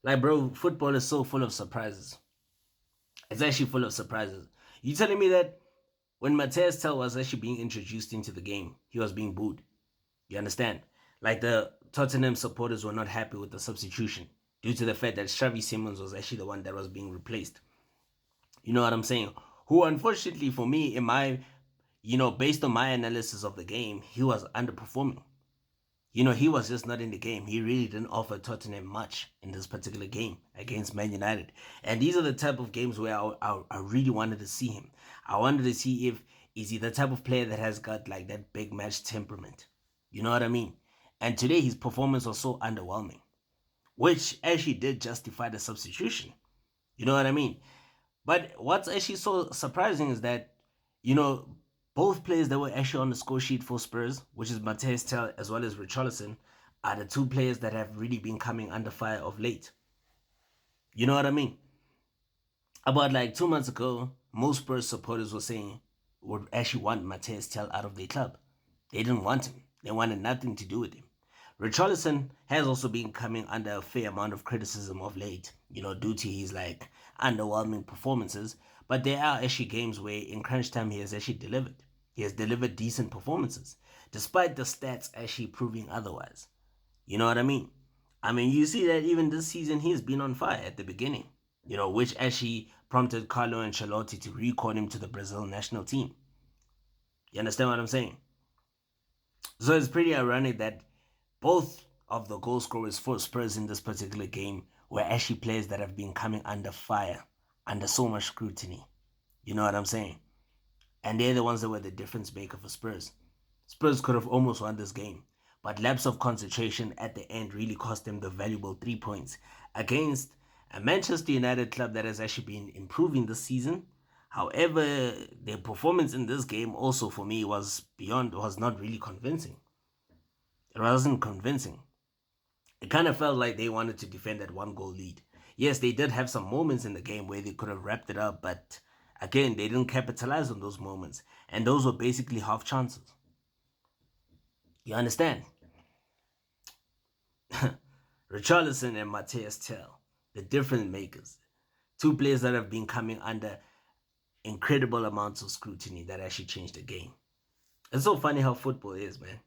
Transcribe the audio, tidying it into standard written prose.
Like, bro, football is so full of surprises. It's actually full of surprises. You telling me that when Mateus Tel was actually being introduced into the game, he was being booed? You understand? Like the Tottenham supporters were not happy with the substitution due to the fact that Xavi Simons was actually the one that was being replaced. You know what I'm saying? Who, unfortunately for me, in my, based on my analysis of the game, he was underperforming. He was just not in the game. He really didn't offer Tottenham much in this particular game against Man United. And these are the type of games where I really wanted to see him. I wanted to see if is he the type of player that has got like that big match temperament. You know what I mean? And today his performance was so underwhelming, which actually did justify the substitution. You know what I mean? But what's actually so surprising is that, you know, both players that were actually on the score sheet for Spurs, which is Mateus Tel as well as Richarlison, are the two players that have really been coming under fire of late. You know what I mean? About like 2 months ago, most Spurs supporters were saying would actually want Mateus Tel out of their club. They didn't want him. They wanted nothing to do with him. Richarlison has also been coming under a fair amount of criticism of late, due to his like underwhelming performances. But there are actually games where in crunch time he has actually delivered. He has delivered decent performances, despite the stats actually proving otherwise. You know what I mean? I mean, you see that even this season he's been on fire at the beginning, which actually prompted Carlo Ancelotti to recall him to the Brazil national team. You understand what I'm saying? So it's pretty ironic that both of the goal scorers for Spurs in this particular game were actually players that have been coming under fire, under so much scrutiny. You know what I'm saying? And they're the ones that were the difference maker for Spurs. Spurs could have almost won this game, but lapse of concentration at the end really cost them the valuable 3 points against a Manchester United club that has actually been improving this season. However, their performance in this game also for me was not really convincing. It wasn't convincing. It kind of felt like they wanted to defend that 1 goal lead. Yes, they did have some moments in the game where they could have wrapped it up, but again, they didn't capitalize on those moments. And those were basically half chances. You understand? Richarlison and Mateus Tell, the difference makers. Two players that have been coming under incredible amounts of scrutiny that actually changed the game. It's so funny how football is, man.